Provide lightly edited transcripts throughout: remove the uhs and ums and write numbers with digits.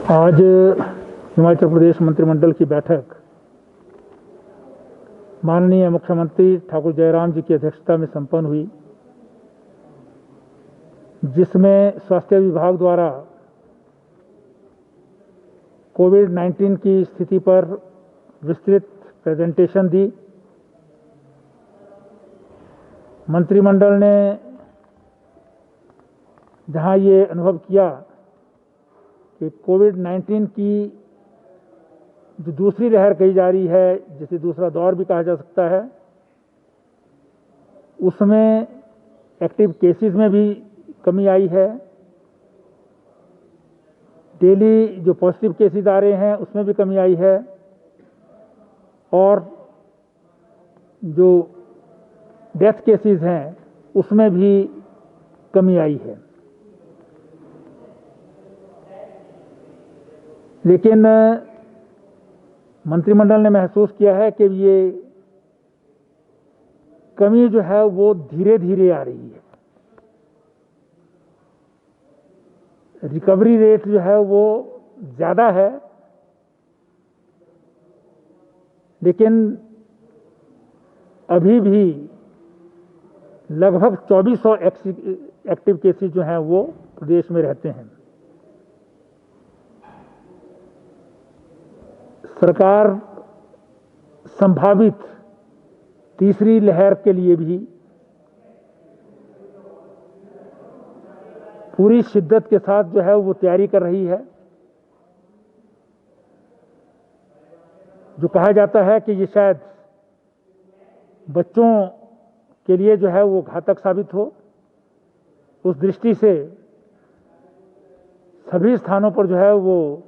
आज हिमाचल प्रदेश मंत्रिमंडल की बैठक माननीय मुख्यमंत्री ठाकुर जयराम जी की अध्यक्षता में संपन्न हुई, जिसमें स्वास्थ्य विभाग द्वारा कोविड-19 की स्थिति पर विस्तृत प्रेजेंटेशन दी। मंत्रिमंडल ने जहां ये अनुभव किया कि कोविड-19 की जो दूसरी लहर कही जा रही है, जिसे दूसरा दौर भी कहा जा सकता है, उसमें एक्टिव केसेस में भी कमी आई है। डेली जो पॉजिटिव केसेस आ रहे हैं उसमें भी कमी आई है और जो डेथ केसेस हैं उसमें भी कमी आई है। लेकिन मंत्रिमंडल ने महसूस किया है कि ये कमी जो है वो धीरे धीरे आ रही है। रिकवरी रेट जो है वो ज़्यादा है, लेकिन अभी भी लगभग 2400 एक्टिव केसेस जो हैं वो प्रदेश में रहते हैं। सरकार संभावित तीसरी लहर के लिए भी पूरी शिद्दत के साथ जो है वो तैयारी कर रही है। जो कहा जाता है कि ये शायद बच्चों के लिए जो है वो घातक साबित हो, उस दृष्टि से सभी स्थानों पर जो है वो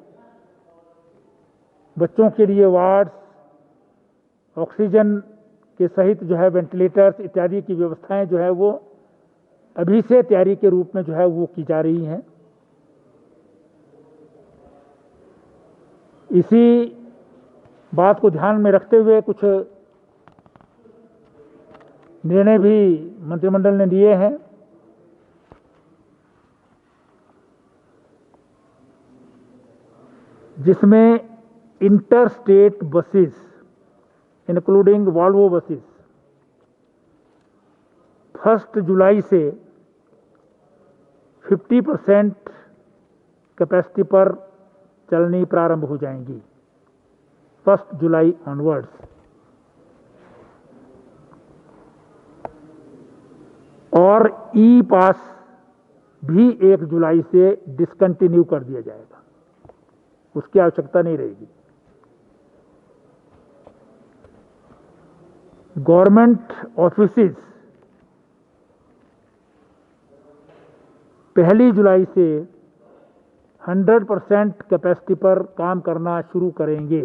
बच्चों के लिए वार्ड्स, ऑक्सीजन के सहित जो है वेंटिलेटर्स इत्यादि की व्यवस्थाएं जो है वो अभी से तैयारी के रूप में जो है वो की जा रही हैं। इसी बात को ध्यान में रखते हुए कुछ निर्णय भी मंत्रिमंडल ने लिए हैं। जिसमें inter state buses including Volvo buses 1 जुलाई से 50% कैपेसिटी पर चलनी प्रारंभ हो जाएंगी, 1 जुलाई ऑनवर्ड्स। और ई पास भी 1 जुलाई से डिसकंटिन्यू कर दिया जाएगा, उसकी आवश्यकता नहीं रहेगी। गवर्नमेंट ऑफिसेस 1 जुलाई से 100% कैपेसिटी पर काम करना शुरू करेंगे।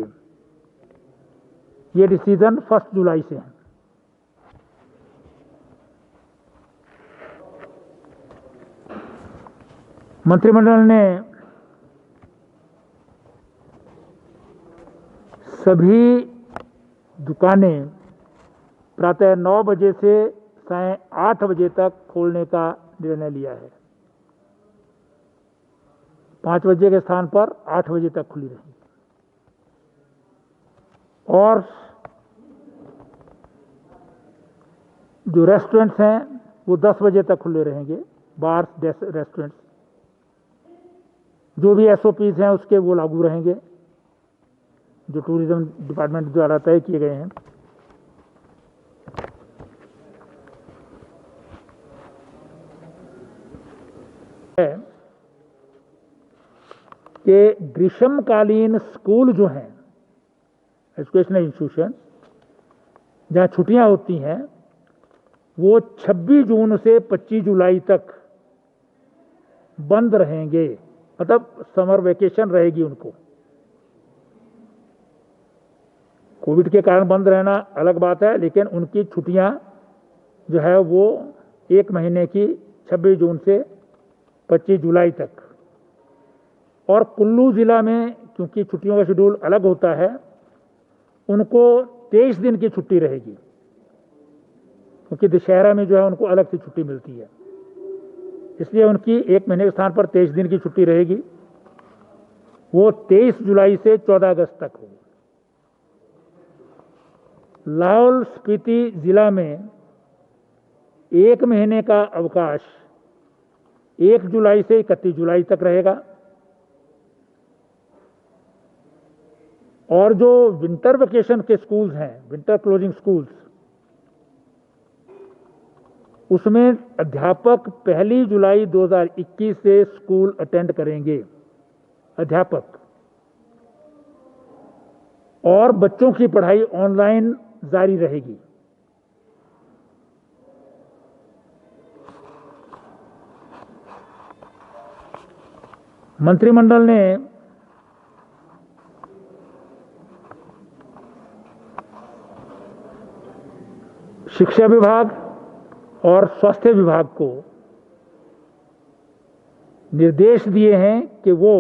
ये डिसीजन 1 जुलाई से है। मंत्रिमंडल ने सभी दुकानें प्रातः 9 बजे से साढ़े 8 बजे तक खोलने का निर्णय लिया है। 5 बजे के स्थान पर 8 बजे तक खुली रहेंगी और जो रेस्टोरेंट्स हैं वो 10 बजे तक खुले रहेंगे। बार्स, रेस्टोरेंट्स, जो भी SOPs हैं उसके वो लागू रहेंगे, जो टूरिज्म डिपार्टमेंट द्वारा तय किए गए हैं। कि ग्रीष्मकालीन स्कूल जो हैं, एजुकेशनल इंस्टीट्यूशन, जहाँ छुट्टियां होती हैं, वो 26 जून से 25 जुलाई तक बंद रहेंगे। मतलब समर वेकेशन रहेगी उनको। कोविड के कारण बंद रहना अलग बात है, लेकिन उनकी छुट्टियां जो है वो 1 महीने की 26 जून से 25 जुलाई तक। और कुल्लू जिला में क्योंकि छुट्टियों का शेड्यूल अलग होता है, उनको 23 दिन की छुट्टी रहेगी, क्योंकि दशहरा में जो है उनको अलग से छुट्टी मिलती है। इसलिए उनकी 1 महीने के स्थान पर 23 दिन की छुट्टी रहेगी। वो 23 जुलाई से 14 अगस्त तक होगी। लाहौल स्पीति जिला में 1 महीने का अवकाश 1 जुलाई से 31 जुलाई तक रहेगा। और जो विंटर वेकेशन के स्कूल्स हैं, विंटर क्लोजिंग स्कूल्स, उसमें अध्यापक 1 जुलाई 2021 से स्कूल अटेंड करेंगे, अध्यापक। और बच्चों की पढ़ाई ऑनलाइन जारी रहेगी। मंत्रिमंडल ने शिक्षा विभाग और स्वास्थ्य विभाग को निर्देश दिए हैं कि वो,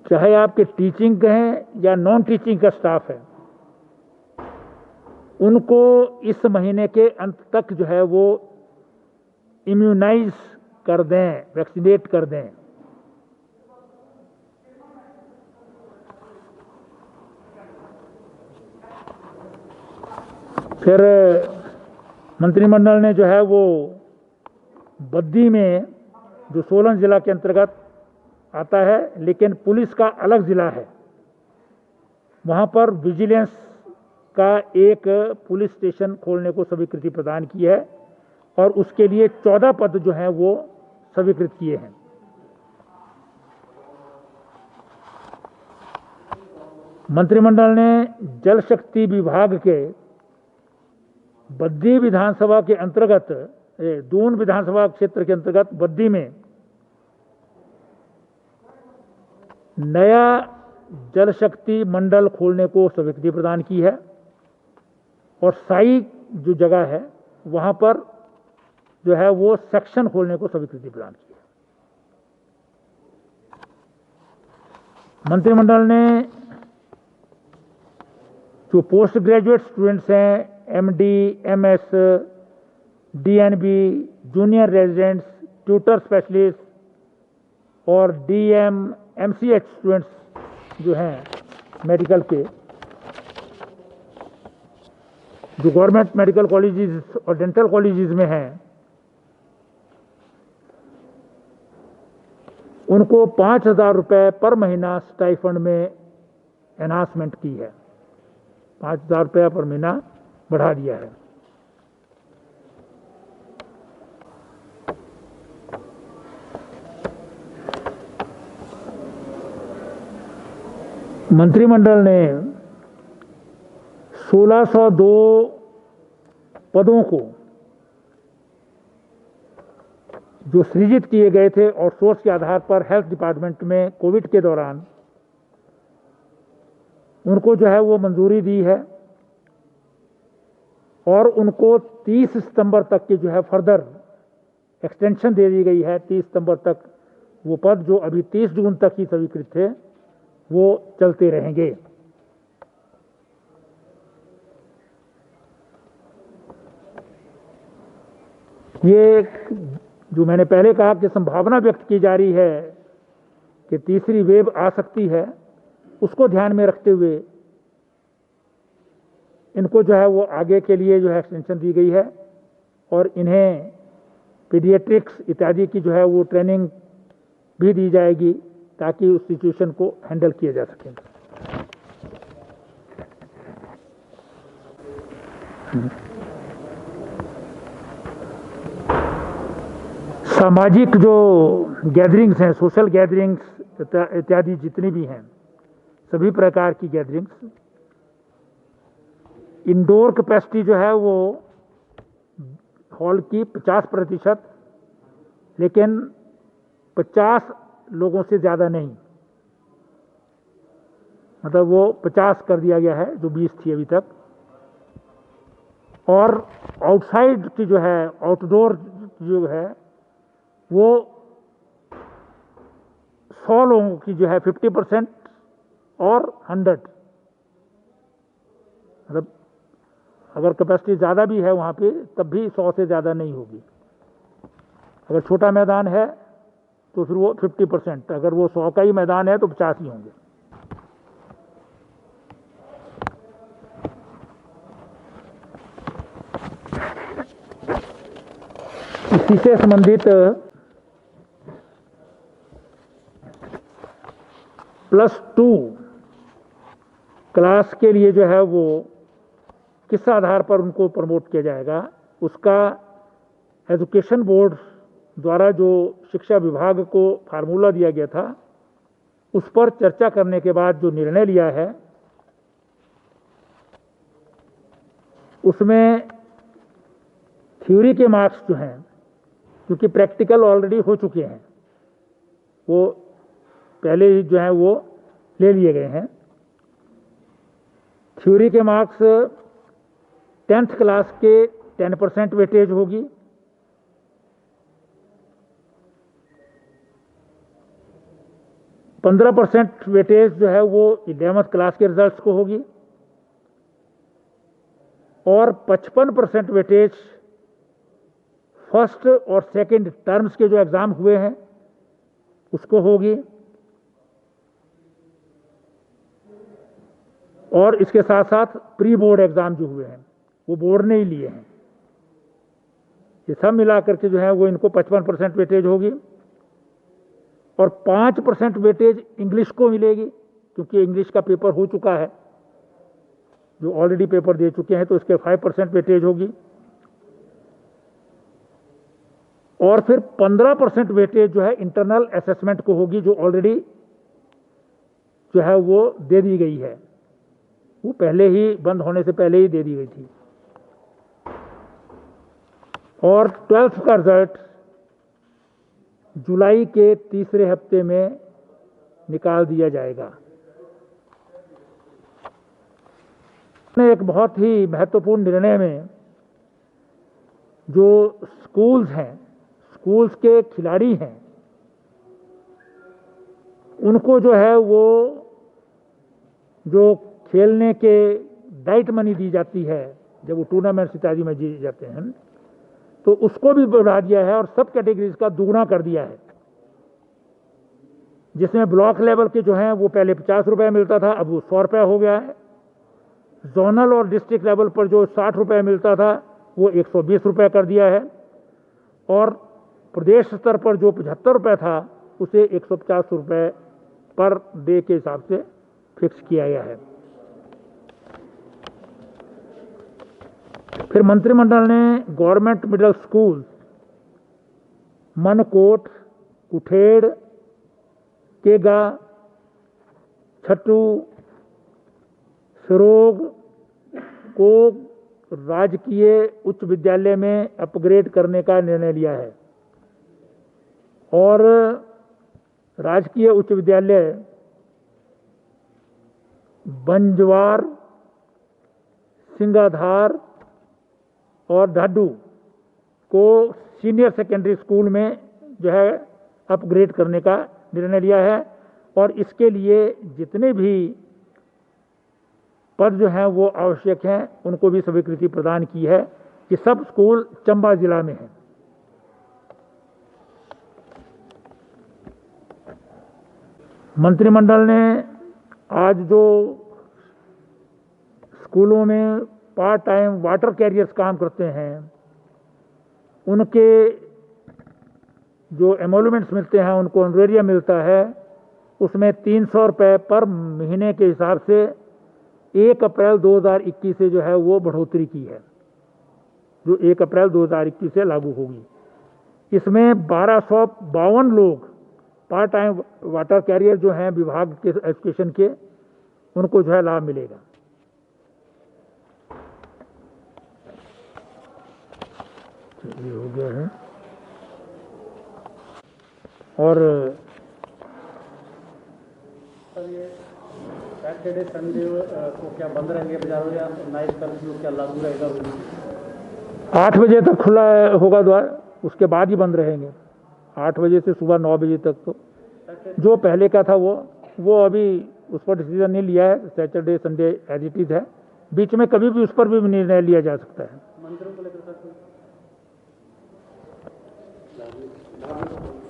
चाहे आपके टीचिंग का है या नॉन टीचिंग का स्टाफ है, उनको इस महीने के अंत तक जो है वो इम्यूनाइज कर दें, वैक्सीनेट कर दें। फिर मंत्रिमंडल ने जो है वो बद्दी में, जो सोलन जिला के अंतर्गत आता है लेकिन पुलिस का अलग जिला है, वहाँ पर विजिलेंस का एक पुलिस स्टेशन खोलने को स्वीकृति प्रदान की है और उसके लिए 14 पद जो हैं वो स्वीकृत किए हैं। मंत्रिमंडल ने जल शक्ति विभाग के बद्दी विधानसभा के अंतर्गत, दून विधानसभा क्षेत्र के अंतर्गत बद्दी में नया जल शक्ति मंडल खोलने को स्वीकृति प्रदान की है और साई जो जगह है वहां पर जो है वो सेक्शन खोलने को स्वीकृति प्रदान की है। मंत्रिमंडल ने जो पोस्ट ग्रेजुएट स्टूडेंट्स हैं, MD, MS, DNB, junior residents, tutor specialist और डीएम, एमसीएच स्टूडेंट्स जो हैं मेडिकल के, जो गवर्नमेंट मेडिकल कॉलेजेस और डेंटल कॉलेजेस में हैं, उनको 5,000 रुपये पर महीना स्टाइफंड में एनहांसमेंट की है। 5,000 रुपया पर महीना बढ़ा दिया है। मंत्रिमंडल ने 1602 पदों को जो सृजित किए गए थे और सोर्स के आधार पर हेल्थ डिपार्टमेंट में कोविड के दौरान, उनको जो है वो मंजूरी दी है और उनको 30 सितंबर तक की जो है फर्दर एक्सटेंशन दे दी गई है। 30 सितंबर तक वो पद जो अभी 30 जून तक ही स्वीकृत थे वो चलते रहेंगे। ये जो मैंने पहले कहा कि संभावना व्यक्त की जा रही है कि तीसरी वेव आ सकती है, उसको ध्यान में रखते हुए इनको जो है वो आगे के लिए जो है एक्सटेंशन दी गई है और इन्हें पीडियाट्रिक्स इत्यादि की जो है वो ट्रेनिंग भी दी जाएगी ताकि उस सिचुएशन को हैंडल किया जा सके। सामाजिक जो गैदरिंग्स हैं, सोशल गैदरिंग्स इत्यादि जितनी भी हैं, सभी प्रकार की गैदरिंग्स, इंडोर कैपेसिटी जो है वो हॉल की 50%, लेकिन 50 लोगों से ज़्यादा नहीं, मतलब वो 50 कर दिया गया है जो 20 थी अभी तक। और आउटसाइड की जो है, आउटडोर जो है वो 100 लोगों की जो है 50% और 100, मतलब अगर कैपेसिटी ज़्यादा भी है वहाँ पे तब भी 100 से ज़्यादा नहीं होगी। अगर छोटा मैदान है तो फिर वो 50%, अगर वो 100 का ही मैदान है तो 50 ही होंगे। इसी से संबंधित +2 क्लास के लिए जो है वो किस आधार पर उनको प्रमोट किया जाएगा, उसका एजुकेशन बोर्ड द्वारा जो शिक्षा विभाग को फार्मूला दिया गया था, उस पर चर्चा करने के बाद जो निर्णय लिया है, उसमें थ्योरी के मार्क्स जो हैं, क्योंकि प्रैक्टिकल ऑलरेडी हो चुके हैं, वो पहले ही जो है वो ले लिए गए हैं। थ्योरी के मार्क्स 10th क्लास के 10% वेटेज होगी, 15% वेटेज जो है वो 11th क्लास के रिजल्ट्स को होगी, और 55% वेटेज फर्स्ट और सेकंड टर्म्स के जो एग्ज़ाम हुए हैं उसको होगी, और इसके साथ साथ प्री बोर्ड एग्ज़ाम जो हुए हैं वो बोर्ड ने ही लिए हैं। ये सब मिलाकर के जो है वो इनको 55% वेटेज होगी, और 5% वेटेज इंग्लिश को मिलेगी, क्योंकि इंग्लिश का पेपर हो चुका है, जो ऑलरेडी पेपर दे चुके हैं, तो इसके 5% वेटेज होगी, और फिर 15% वेटेज जो है इंटरनल असेसमेंट को होगी, जो ऑलरेडी जो है वो दे दी गई है, वो पहले ही बंद होने से पहले ही दे दी गई थी। और 12th का रिजल्ट जुलाई के तीसरे हफ्ते में निकाल दिया जाएगा। एक बहुत ही महत्वपूर्ण निर्णय में जो स्कूल्स हैं, स्कूल्स के खिलाड़ी हैं, उनको जो है वो जो खेलने के डाइट मनी दी जाती है, जब वो टूर्नामेंट्स इत्यादि में जीते जाते हैं, तो उसको भी बढ़ा दिया है और सब कैटेगरीज का दुगना कर दिया है। जिसमें ब्लॉक लेवल के जो हैं वो पहले 50 रुपये मिलता था, अब वो 100 रुपये हो गया है। जोनल और डिस्ट्रिक्ट लेवल पर जो 60 रुपये मिलता था वो 120 रुपये कर दिया है, और प्रदेश स्तर पर जो 75 रुपये था उसे 150 रुपये पर डे के हिसाब से फिक्स किया गया है। फिर मंत्रिमंडल ने गवर्नमेंट मिडिल स्कूल मनकोट, कुठेड़, केगा, छट्टू, सरोग को राजकीय उच्च विद्यालय में अपग्रेड करने का निर्णय लिया है, और राजकीय उच्च विद्यालय बंजवार, सिंगाधार और ढाडू को सीनियर सेकेंडरी स्कूल में जो है अपग्रेड करने का निर्णय लिया है, और इसके लिए जितने भी पद जो हैं वो आवश्यक हैं उनको भी स्वीकृति प्रदान की है, कि सब स्कूल चंबा जिला में हैं। मंत्रिमंडल ने आज जो स्कूलों में पार्ट टाइम वाटर कैरियर्स काम करते हैं उनके जो एमोलुमेंट्स मिलते हैं, उनको ऑनरेरिया मिलता है, उसमें 300 रुपये पर महीने के हिसाब से 1 अप्रैल 2021 से जो है वो बढ़ोतरी की है, जो 1 अप्रैल 2021 से लागू होगी। इसमें 1252 लोग पार्ट टाइम वाटर कैरियर जो हैं विभाग के एजुकेशन के, उनको जो है लाभ मिलेगा। ये हो गया है। और सर ये सैटरडे संडे को क्या बंद रहेंगे बाजारों, या नाइट कर्फ्यू क्या लागू रहेगा? 8 बजे तक खुला होगा द्वार, उसके बाद ही बंद रहेंगे। 8 बजे से सुबह 9 बजे तक। तो जो पहले का था वो अभी उस पर डिसीजन नहीं लिया है। Saturday Sunday as it is है, बीच में कभी भी उस पर भी निर्णय लिया जा सकता है। मंदिरों को लेकर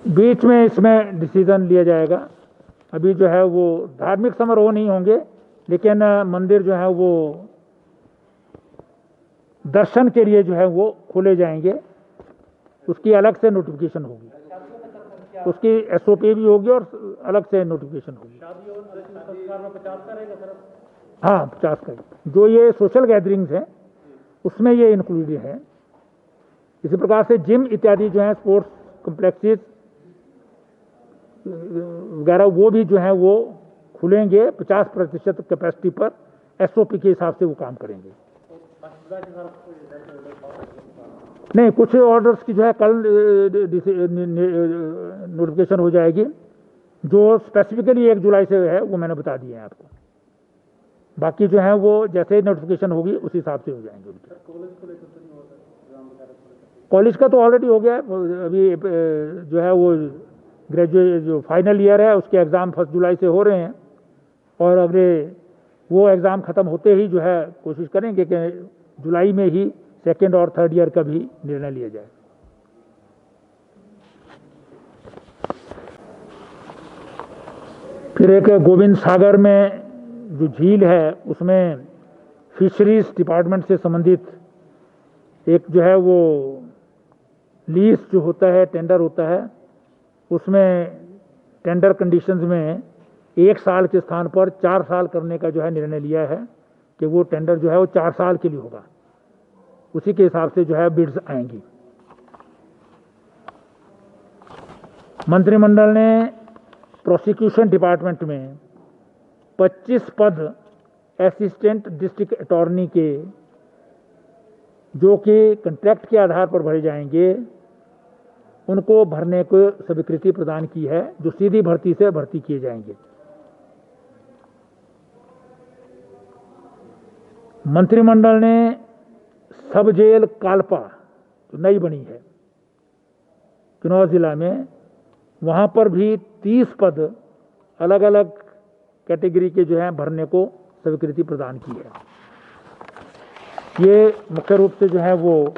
बीच में इसमें डिसीजन लिया जाएगा। अभी जो है वो धार्मिक समारोह नहीं होंगे, लेकिन मंदिर जो है वो दर्शन के लिए जो है वो खोले जाएंगे। उसकी अलग से नोटिफिकेशन होगी, उसकी एसओपी भी होगी और अलग से नोटिफिकेशन होगी। शादी और संस्कार में 50 का रहेगा सर? हाँ, 50 का। जो ये सोशल गैदरिंग्स हैं उसमें ये इंक्लूडेड है। इसी प्रकार से जिम इत्यादि जो है, स्पोर्ट्स कॉम्प्लेक्सेस वगैरह, वो भी जो है वो खुलेंगे 50% कैपेसिटी पर। एसओपी के हिसाब से वो काम करेंगे। नहीं, कुछ ऑर्डर्स की जो है कल नोटिफिकेशन हो जाएगी। जो स्पेसिफिकली 1 जुलाई से है वो मैंने बता दिए हैं आपको। बाकी जो है वो जैसे नोटिफिकेशन होगी उस हिसाब से हो जाएंगे उनके। कॉलेज का तो ऑलरेडी हो गया है। अभी जो है वो ग्रेजुएट जो फाइनल ईयर है उसके एग्ज़ाम 1 जुलाई से हो रहे हैं, और अगले वो एग्ज़ाम ख़त्म होते ही जो है कोशिश करेंगे कि जुलाई में ही 2nd और 3rd ईयर का भी निर्णय लिया जाए। फिर एक गोविंद सागर में जो झील है उसमें फिशरीज डिपार्टमेंट से संबंधित एक जो है वो लीज जो होता है, टेंडर होता है, उसमें टेंडर कंडीशंस में 1 साल के स्थान पर 4 साल करने का जो है निर्णय लिया है कि वो टेंडर जो है वो 4 साल के लिए होगा। उसी के हिसाब से जो है बिड्स आएंगी। मंत्रिमंडल ने प्रोसिक्यूशन डिपार्टमेंट में 25 पद असिस्टेंट डिस्ट्रिक्ट अटॉर्नी के, जो कि कॉन्ट्रैक्ट के आधार पर भरे जाएंगे, उनको भरने को स्वीकृति प्रदान की है, जो सीधी भर्ती से भर्ती किए जाएंगे। मंत्रिमंडल ने सब जेल कालपा जो नई बनी है किन्नौर जिला में, वहाँ पर भी 30 पद अलग अलग कैटेगरी के जो है भरने को स्वीकृति प्रदान की है। ये मुख्य रूप से जो है वो